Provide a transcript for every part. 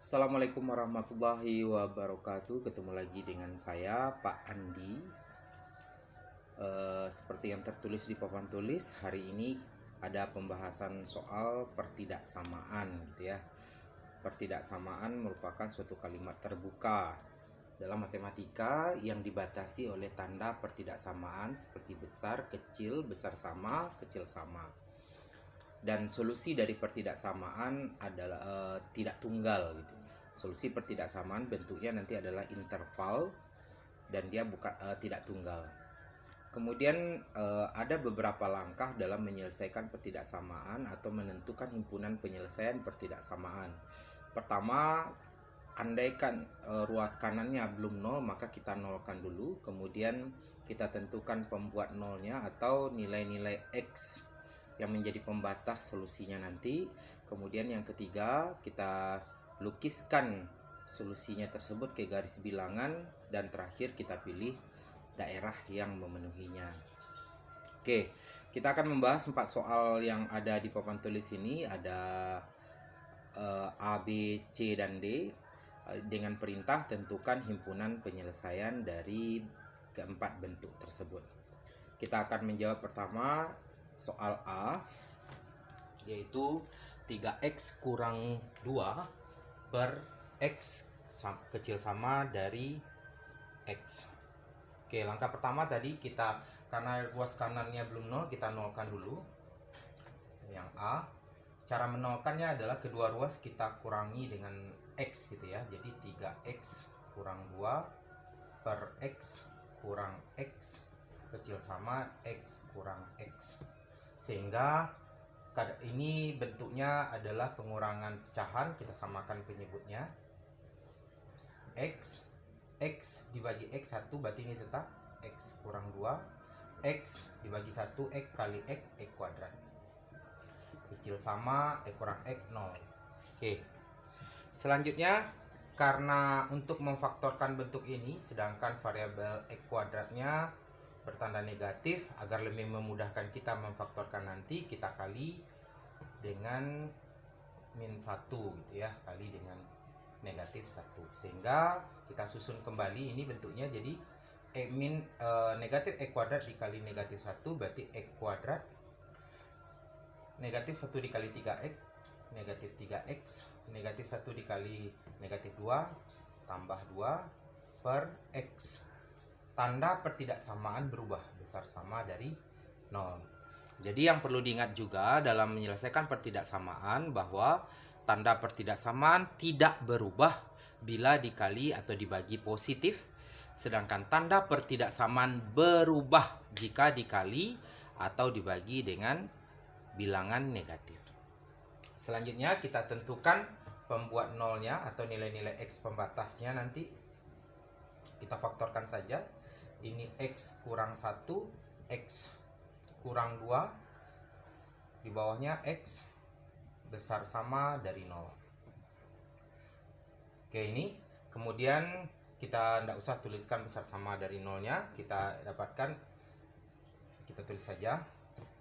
Assalamualaikum warahmatullahi wabarakatuh. Ketemu lagi dengan saya Pak Andi. Seperti yang tertulis di papan tulis, hari ini ada pembahasan soal pertidaksamaan gitu ya. Pertidaksamaan merupakan suatu kalimat terbuka dalam matematika yang dibatasi oleh tanda pertidaksamaan seperti besar, kecil, besar sama, kecil sama. Dan solusi dari pertidaksamaan adalah tidak tunggal gitu. Solusi pertidaksamaan bentuknya nanti adalah interval dan dia bukan tidak tunggal. Kemudian ada beberapa langkah dalam menyelesaikan pertidaksamaan atau menentukan himpunan penyelesaian pertidaksamaan. Pertama, andaikan ruas kanannya belum 0, maka kita nolkan dulu. Kemudian kita tentukan pembuat nolnya atau nilai-nilai X yang menjadi pembatas solusinya nanti. Kemudian yang ketiga, kita lukiskan solusinya tersebut ke garis bilangan, dan terakhir kita pilih daerah yang memenuhinya. Oke, kita akan membahas 4 soal yang ada di papan tulis ini. Ada A, B, C, dan D. Dengan perintah tentukan himpunan penyelesaian dari keempat bentuk tersebut. Kita akan menjawab pertama soal A, yaitu 3x kurang 2 per x kecil sama dari x. Oke, langkah pertama tadi kita, karena ruas kanannya belum 0, kita nolkan dulu yang A. Cara menolkannya adalah kedua ruas kita kurangi dengan x gitu ya. Jadi 3x kurang 2 per x kurang x kecil sama x kurang x. Sehingga ini bentuknya adalah pengurangan pecahan. Kita samakan penyebutnya. X dibagi x 1, berarti ini tetap x kurang 2. X dibagi 1, x kali x kuadrat. Kecil sama x kurang x 0. Oke. Selanjutnya, karena untuk memfaktorkan bentuk ini, sedangkan variabel x kuadratnya bertanda negatif, agar lebih memudahkan kita memfaktorkan nanti, kita kali dengan min 1 gitu ya, kali dengan negatif 1. Sehingga kita susun kembali ini bentuknya jadi negatif x kuadrat dikali negatif 1 berarti x kuadrat. Negatif 1 dikali 3x, negatif 3x. Negatif 1 dikali negatif 2 tambah 2 per x. Tanda pertidaksamaan berubah, besar sama dari 0. Jadi yang perlu diingat juga dalam menyelesaikan pertidaksamaan bahwa tanda pertidaksamaan tidak berubah bila dikali atau dibagi positif, sedangkan tanda pertidaksamaan berubah jika dikali atau dibagi dengan bilangan negatif. Selanjutnya kita tentukan pembuat nolnya atau nilai-nilai x pembatasnya nanti. Kita faktorkan saja. Ini x kurang 1, x kurang 2, di bawahnya x besar sama dari 0. Oke, ini kemudian kita tidak usah tuliskan besar sama dari 0-nya, kita dapatkan, kita tulis saja.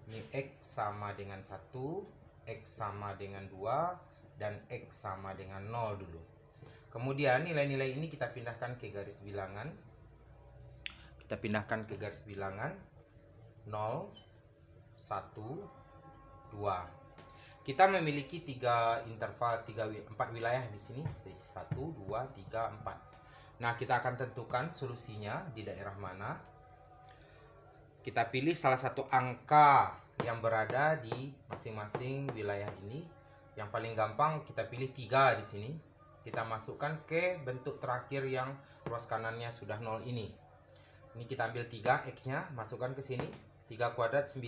Ini x sama dengan 1, x sama dengan 2, dan x sama dengan 0 dulu. Kemudian nilai-nilai ini kita pindahkan ke garis bilangan. Kita pindahkan ke garis bilangan 0, 1, 2. Kita memiliki 3 interval, 4 wilayah di sini. 1, 2, 3, 4. Nah, kita akan tentukan solusinya di daerah mana. Kita pilih salah satu angka yang berada di masing-masing wilayah ini. Yang paling gampang kita pilih 3 di sini. Kita masukkan ke bentuk terakhir yang ruas kanannya sudah 0 ini. Ini kita ambil 3 x-nya, masukkan ke sini. 3 kuadrat 9,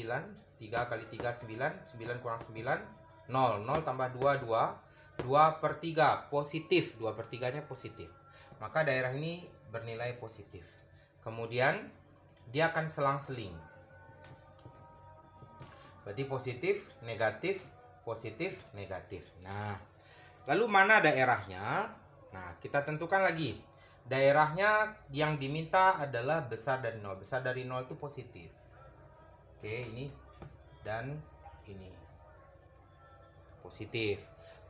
3 kali 3 9, 9 kurang 9 0, 0 tambah 2 2, 2 per 3 positif, 2 per 3 nya positif. Maka daerah ini bernilai positif. Kemudian dia akan selang-seling. Berarti positif, negatif, positif, negatif. Nah, lalu mana daerahnya? Nah, kita tentukan lagi. Daerahnya yang diminta adalah besar dari 0. Besar dari 0 itu positif. Oke, ini dan ini positif.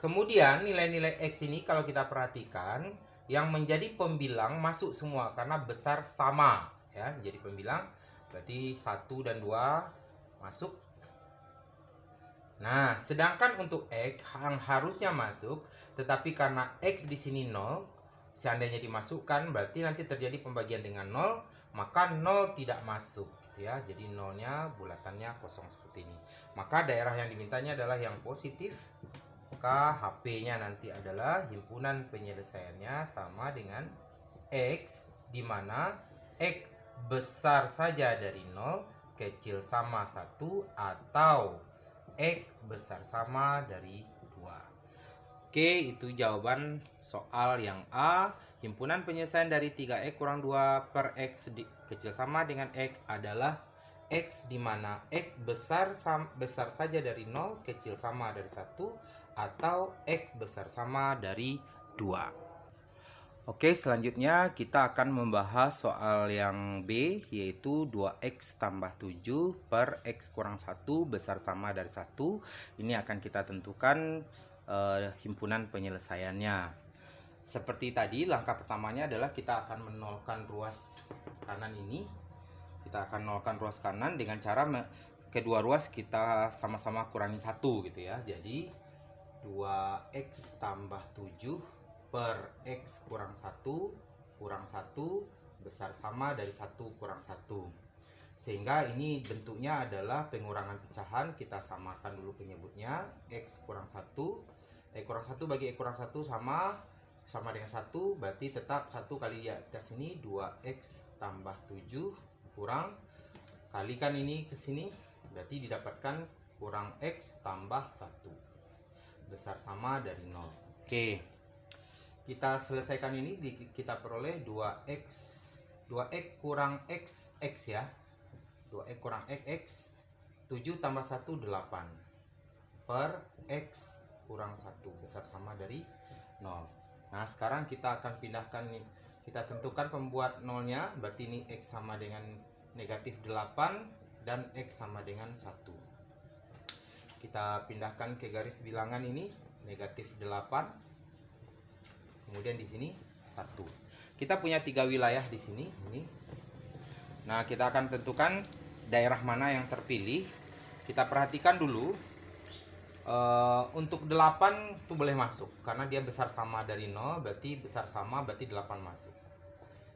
Kemudian nilai-nilai X ini kalau kita perhatikan, yang menjadi pembilang masuk semua karena besar sama ya. Jadi pembilang berarti 1 dan 2 masuk. Nah, sedangkan untuk X yang harusnya masuk, tetapi karena X di sini 0, seandainya dimasukkan berarti nanti terjadi pembagian dengan 0, maka 0 tidak masuk gitu ya. Jadi 0-nya bulatannya kosong seperti ini. Maka daerah yang dimintanya adalah yang positif. Maka HP-nya nanti adalah himpunan penyelesaiannya sama dengan X, di mana X besar saja dari 0, kecil sama 1, atau X besar sama dari 2. Oke, itu jawaban soal yang A. Himpunan penyelesaian dari 3X kurang 2 per X kecil sama dengan X adalah X, di mana X besar saja dari 0, kecil sama dari 1, atau X besar sama dari 2. Oke, selanjutnya kita akan membahas soal yang B, yaitu 2X tambah 7 per X kurang 1 besar sama dari 1. Ini akan kita tentukan himpunan penyelesaiannya. Seperti tadi, langkah pertamanya adalah kita akan menolkan ruas kanan ini. Kita akan nolkan ruas kanan dengan cara kedua ruas kita sama-sama kurangi 1 gitu ya. Jadi 2X tambah 7 per X kurang 1 besar sama dari 1 kurang 1. Sehingga ini bentuknya adalah pengurangan pecahan. Kita samakan dulu penyebutnya. X kurang 1, X kurang 1 bagi X kurang 1 sama dengan 1, berarti tetap 1 kali di atas ini 2X tambah 7 kurang, kalikan ini ke sini, berarti didapatkan kurang X tambah 1 besar sama dari 0. Oke, kita selesaikan ini, kita peroleh 2X kurang X ya, 2X kurang X 7 tambah 1 8 per X kurang 1 besar sama dari 0. Nah, sekarang kita akan pindahkan nih, kita tentukan pembuat nolnya, berarti ini X sama dengan negatif 8 dan X sama dengan 1. Kita pindahkan ke garis bilangan ini, negatif 8, kemudian di sini 1. Kita punya 3 wilayah di sini. Ini. Nah, kita akan tentukan daerah mana yang terpilih. Kita perhatikan dulu. Untuk 8 itu boleh masuk karena dia besar sama dari 0, berarti besar sama berarti 8 masuk.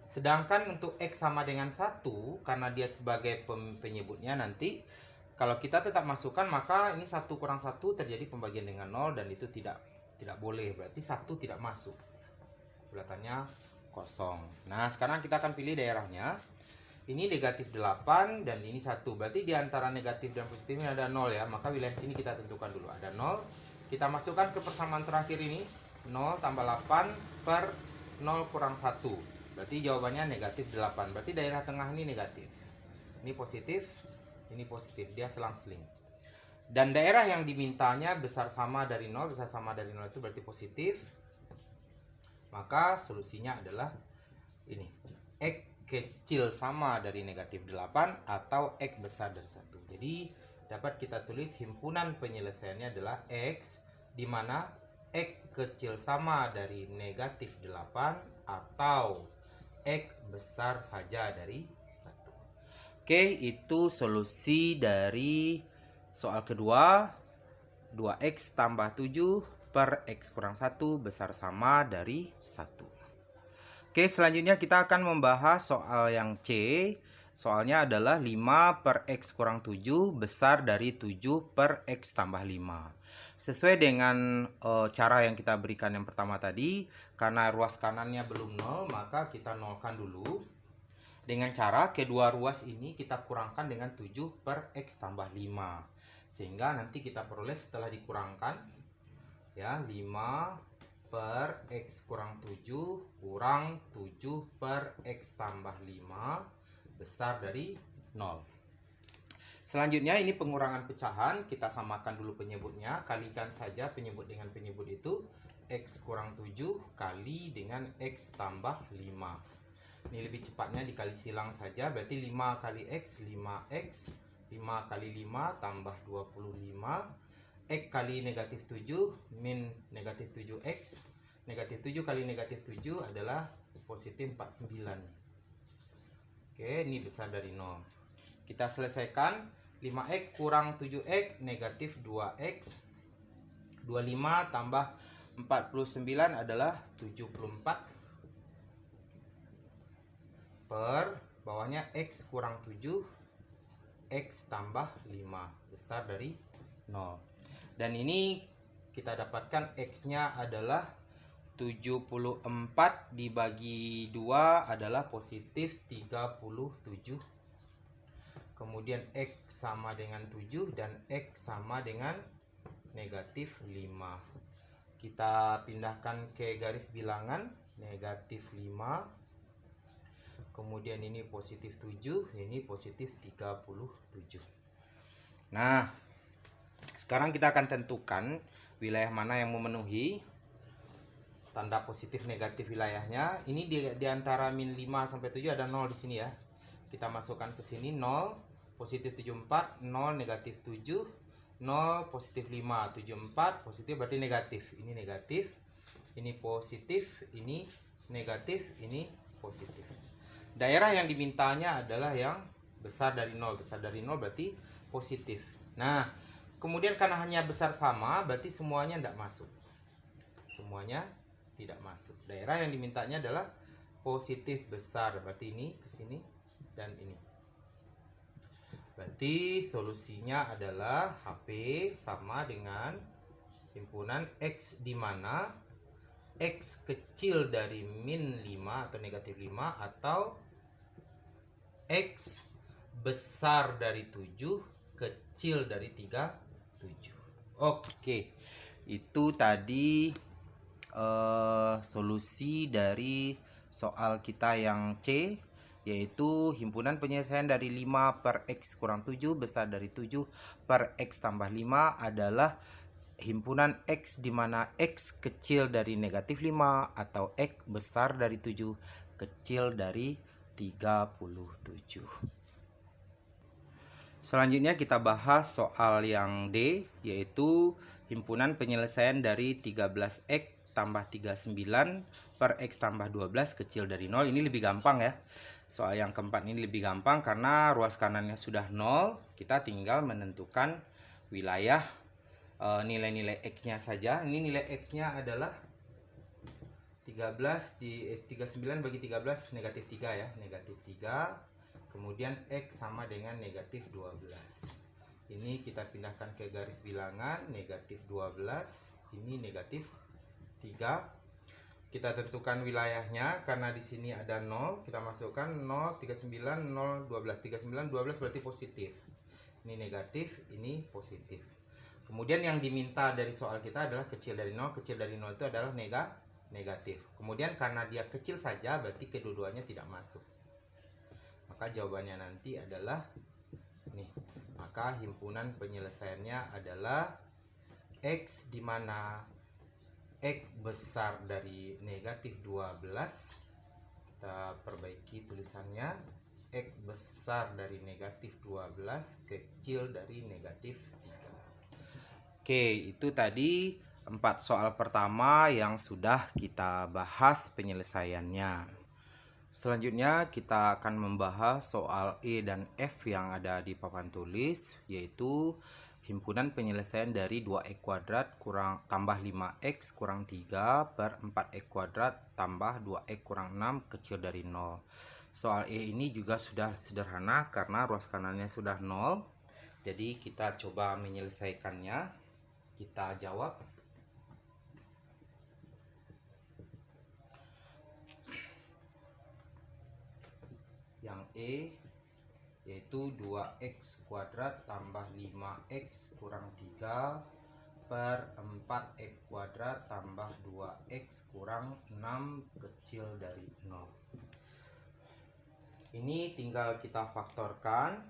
Sedangkan untuk X sama dengan 1, karena dia sebagai penyebutnya nanti, kalau kita tetap masukkan maka ini 1 kurang 1 terjadi pembagian dengan 0, dan itu tidak boleh, berarti 1 tidak masuk, bulatannya kosong. Nah, sekarang kita akan pilih daerahnya. Ini negatif 8 dan ini 1. Berarti di antara negatif dan positifnya ada 0 ya. Maka wilayah sini kita tentukan dulu. Ada 0. Kita masukkan ke persamaan terakhir ini. 0 tambah 8 per 0 kurang 1. Berarti jawabannya negatif 8. Berarti daerah tengah ini negatif. Ini positif. Ini positif. Dia selang-seling. Dan daerah yang dimintanya besar sama dari 0. Besar sama dari 0 itu berarti positif. Maka solusinya adalah ini. X kecil sama dari negatif 8 atau X besar dari 1. Jadi dapat kita tulis himpunan penyelesaiannya adalah X, di mana X kecil sama dari negatif 8 atau X besar saja dari 1. Oke, itu solusi dari soal kedua. 2X tambah 7 per X kurang 1 besar sama dari 1. Oke, selanjutnya kita akan membahas soal yang C. Soalnya adalah 5 per X kurang 7 besar dari 7 per X tambah 5. Sesuai dengan cara yang kita berikan yang pertama tadi, karena ruas kanannya belum 0, maka kita nolkan dulu. Dengan cara kedua ruas ini kita kurangkan dengan 7 per X tambah 5. Sehingga nanti kita peroleh setelah dikurangkan, ya, 5 per X kurang 7 kurang 7 per X tambah 5 besar dari 0. Selanjutnya ini pengurangan pecahan. Kita samakan dulu penyebutnya. Kalikan saja penyebut dengan penyebut itu. X kurang 7 kali dengan X tambah 5. Ini lebih cepatnya dikali silang saja. Berarti 5 kali X 5X. 5 kali 5 tambah 25 X kali negatif 7 min negatif 7X. Negatif 7 kali negatif 7 adalah positif 49. Oke, ini besar dari 0. Kita selesaikan. 5X kurang 7X negatif 2X. 25 tambah 49 adalah 74. Per bawahnya X kurang 7, X tambah 5. Besar dari 0. Dan ini kita dapatkan X-nya adalah 74 dibagi 2 adalah positif 37. Kemudian X sama dengan 7 dan X sama dengan negatif 5. Kita pindahkan ke garis bilangan, negatif 5. Kemudian ini positif 7, ini positif 37. Nah, sekarang kita akan tentukan wilayah mana yang memenuhi tanda positif negatif wilayahnya. Ini di antara min 5 sampai 7 ada 0 di sini ya. Kita masukkan ke sini 0, positif 74, 0 negatif 7, 0 positif 5, 74 positif berarti negatif. Ini negatif, ini positif, ini negatif, ini positif. Daerah yang dimintanya adalah yang besar dari 0. Besar dari 0 berarti positif. Nah, kemudian karena hanya besar sama berarti semuanya tidak masuk. Semuanya tidak masuk. Daerah yang dimintanya adalah positif besar. Berarti ini ke sini dan ini. Berarti solusinya adalah HP sama dengan himpunan X di mana X kecil dari min 5 atau negatif 5 atau X besar dari 7 kecil dari 37. Oke, itu tadi solusi dari soal kita yang C, yaitu himpunan penyelesaian dari 5 per X kurang 7 besar dari 7 per X tambah 5 adalah himpunan X di mana X kecil dari negatif 5 atau X besar dari 7 kecil dari 37. Selanjutnya kita bahas soal yang D, yaitu himpunan penyelesaian dari 13X tambah 39 per X tambah 12 kecil dari 0. Ini lebih gampang ya. Soal yang keempat ini lebih gampang karena ruas kanannya sudah 0. Kita tinggal menentukan wilayah nilai-nilai X-nya saja. Ini nilai X-nya adalah 39 bagi 13 negatif 3 ya, negatif 3. Kemudian X sama dengan negatif 12. Ini kita pindahkan ke garis bilangan, negatif 12, ini negatif 3. Kita tentukan wilayahnya karena di sini ada 0, kita masukkan 0, 39, 0, 12. 39, 12 berarti positif. Ini negatif, ini positif. Kemudian yang diminta dari soal kita adalah kecil dari 0. Kecil dari 0 itu adalah negatif. Kemudian karena dia kecil saja berarti kedua-duanya tidak masuk. Maka jawabannya nanti adalah nih. Maka himpunan penyelesaiannya adalah X di mana X besar dari negatif 12. Kita perbaiki tulisannya. X besar dari negatif 12 kecil dari negatif 3. Oke, itu tadi 4 soal pertama yang sudah kita bahas penyelesaiannya. Selanjutnya kita akan membahas soal E dan F yang ada di papan tulis, yaitu himpunan penyelesaian dari 2x kuadrat tambah 5x kurang 3 per 4x kuadrat tambah 2x kurang 6 kecil dari 0. Soal E ini juga sudah sederhana karena ruas kanannya sudah 0. Jadi kita coba menyelesaikannya. Kita jawab. Yang E yaitu 2x kuadrat tambah 5x kurang 3 per 4x kuadrat tambah 2x kurang 6 kecil dari 0. Ini tinggal kita faktorkan.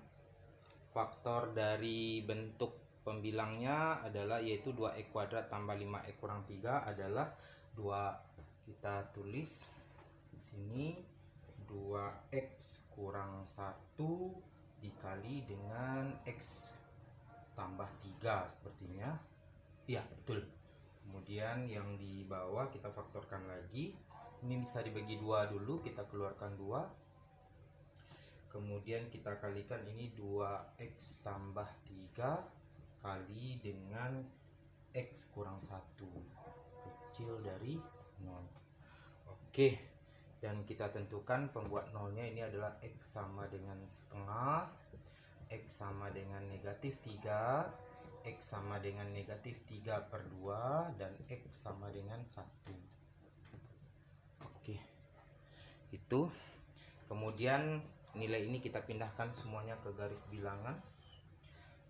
Faktor dari bentuk pembilangnya adalah yaitu 2x kuadrat tambah 5x kurang 3 adalah 2. Kita tulis di sini 2x kurang 1 dikali dengan x tambah 3 sepertinya. Iya, betul. Kemudian yang di bawah kita faktorkan lagi. Ini bisa dibagi 2 dulu, kita keluarkan 2. Kemudian kita kalikan ini 2x tambah 3 kali dengan x kurang 1 kecil dari 0. Oke, dan kita tentukan pembuat nolnya ini adalah x sama dengan setengah, x sama dengan negatif 3, x sama dengan negatif 3/2, dan x sama dengan 1. Oke, itu. Kemudian nilai ini kita pindahkan semuanya ke garis bilangan.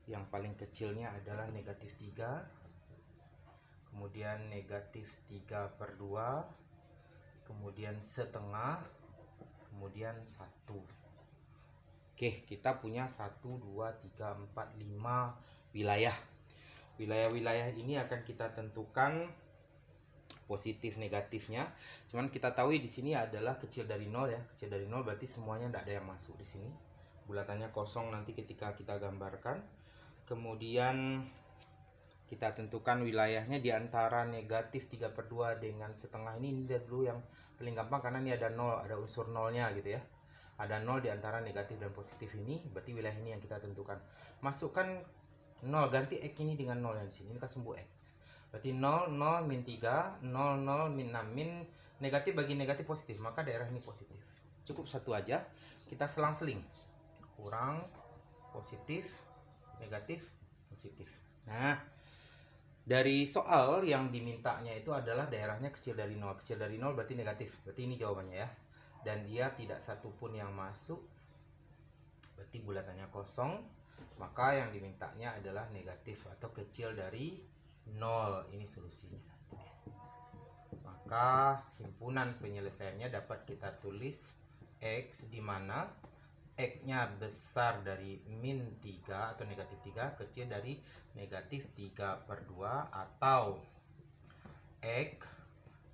Yang paling kecilnya adalah negatif 3, kemudian negatif 3/2, kemudian setengah, kemudian 1. Oke, kita punya 1, 2, 3, 4, 5 wilayah. Wilayah-wilayah ini akan kita tentukan positif negatifnya. Cuman kita tahu di sini adalah kecil dari 0 ya. Kecil dari 0 berarti semuanya tidak ada yang masuk di sini. Bulatannya kosong nanti ketika kita gambarkan. Kemudian kita tentukan wilayahnya di antara negatif 3/2 dengan setengah ini dulu yang paling gampang karena ini ada 0, ada unsur nolnya gitu ya. Ada 0 di antara negatif dan positif ini, berarti wilayah ini yang kita tentukan. Masukkan 0, ganti x ini dengan 0 yang di sini. Ini kita sembuh x. Berarti 0, 0, min 3, 0, 0, min 6. Min negatif bagi negatif positif, maka daerah ini positif. Cukup satu aja, kita selang-seling. Kurang, positif, negatif, positif. Nah, dari soal yang dimintanya itu adalah daerahnya kecil dari 0. Kecil dari 0 berarti negatif. Berarti ini jawabannya ya. Dan dia tidak satupun yang masuk. Berarti bulatannya kosong. Maka yang dimintanya adalah negatif atau kecil dari 0. Ini solusinya. Maka himpunan penyelesaiannya dapat kita tulis X di mana X-nya besar dari min 3 atau negatif 3, kecil dari negatif 3/2, atau X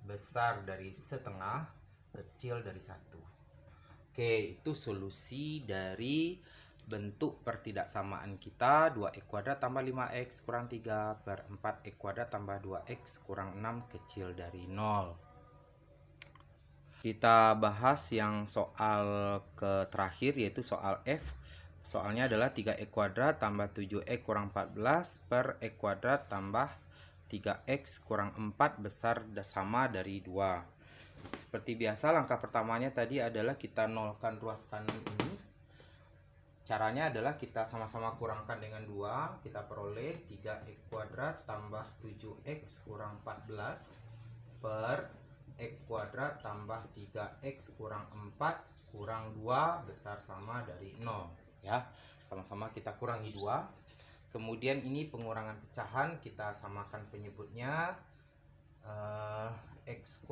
besar dari setengah, kecil dari 1. Oke, itu solusi dari bentuk pertidaksamaan kita. 2x² tambah 5x kurang 3/4x² tambah 2x kurang 6 kecil dari 0. Kita bahas yang soal terakhir, yaitu soal F. Soalnya adalah 3x² tambah 7x kurang 14 per x² tambah 3x kurang 4 besar sama dari 2. Seperti biasa, langkah pertamanya tadi adalah kita nolkan ruas kanan ini. Caranya adalah kita sama-sama kurangkan dengan 2. Kita peroleh 3x² tambah 7x kurang 14 per x² tambah 3x kurang 4 kurang 2 besar sama dari 0 ya. Sama-sama kita kurangi 2. Kemudian ini pengurangan pecahan, kita samakan penyebutnya. X²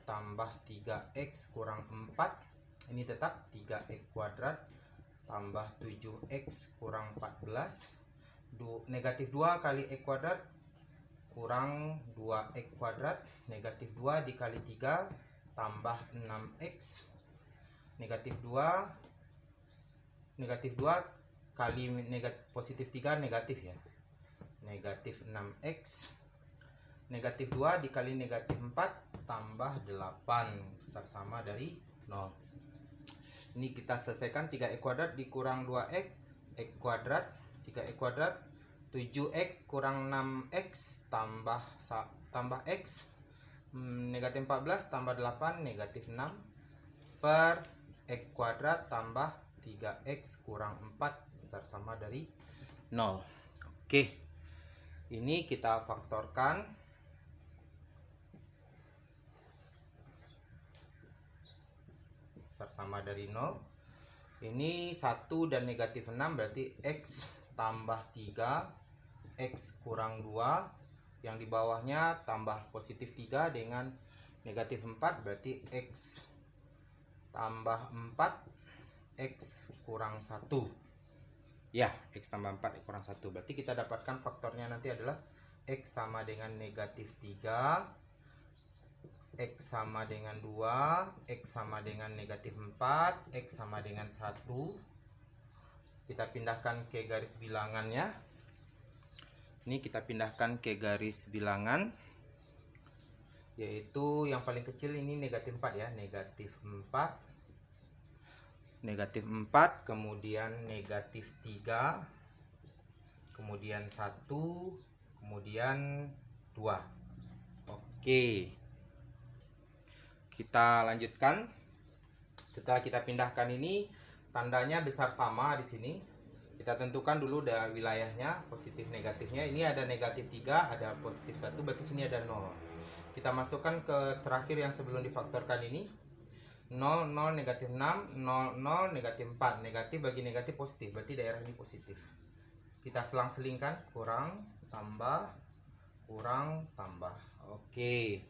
tambah 3x kurang 4 ini tetap 3x² tambah 7x kurang 14 negatif 2 kali x² kurang 2x², negatif 2 dikali 3 tambah 6x, negatif 2 kali positif 3 negatif ya, negatif 6x, negatif 2 dikali negatif 4 tambah 8 besar sama dari 0. Ini kita selesaikan. 3x² dikurang 2x, x², 3x², 7x kurang 6x tambah x, negatif 14 tambah 8 negatif 6 per x² tambah 3x kurang 4 besar sama dari 0. Oke, ini kita faktorkan. Besar sama dari 0. Ini 1 dan negatif 6 berarti x tambah 3 x kurang 2, yang di bawahnya tambah positif 3 dengan negatif 4 berarti x tambah 4 x kurang 1 ya, x tambah 4 x kurang 1. Berarti kita dapatkan faktornya nanti adalah x sama dengan negatif 3, x sama dengan 2, x sama dengan negatif 4, x sama dengan 1. Kita pindahkan ke garis bilangannya. Ini kita pindahkan ke garis bilangan, yaitu yang paling kecil ini negatif 4 ya, negatif 4, kemudian negatif 3, kemudian 1, kemudian 2. Oke, kita lanjutkan. Setelah kita pindahkan ini, tandanya besar sama di sini. Kita tentukan dulu dari wilayahnya, positif negatifnya. Ini ada negatif 3, ada positif 1, berarti sini ada 0. Kita masukkan ke terakhir yang sebelum difaktorkan ini. 0, 0, negatif 6, 0, 0, negatif 4. Negatif bagi negatif positif, berarti daerah ini positif. Kita selang-selingkan, kurang, tambah, kurang, tambah. Oke.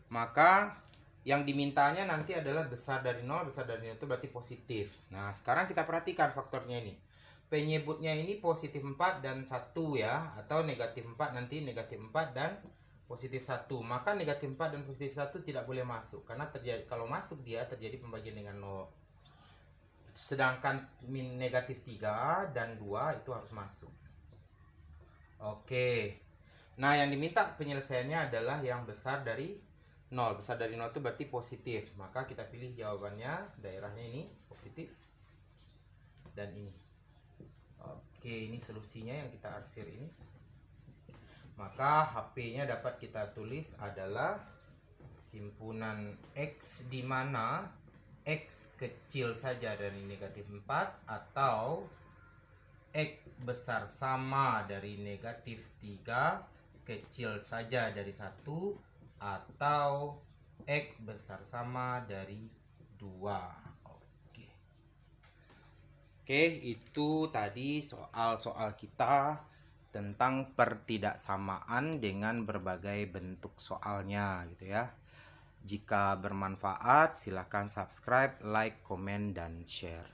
Maka yang dimintanya nanti adalah besar dari 0, besar dari 0 itu berarti positif. Nah, sekarang kita perhatikan faktornya ini. Penyebutnya ini positif 4 dan 1 ya, atau negatif 4 nanti negatif 4 dan positif 1. Maka negatif 4 dan positif 1 tidak boleh masuk, karena terjadi, kalau masuk dia terjadi pembagian dengan 0. Sedangkan negatif 3 dan 2 itu harus masuk. Oke. Nah, yang diminta penyelesaiannya adalah yang besar dari 0. Besar dari 0 itu berarti positif. Maka kita pilih jawabannya, daerahnya ini positif dan ini. Oke, ini solusinya yang kita arsir ini. Maka HP-nya dapat kita tulis adalah himpunan X, di mana X kecil saja dari negatif 4, atau X besar sama dari negatif 3, kecil saja dari 1, atau X besar sama dari 2. Oke, itu tadi soal-soal kita tentang pertidaksamaan dengan berbagai bentuk soalnya gitu ya. Jika bermanfaat, silahkan subscribe, like, komen, dan share.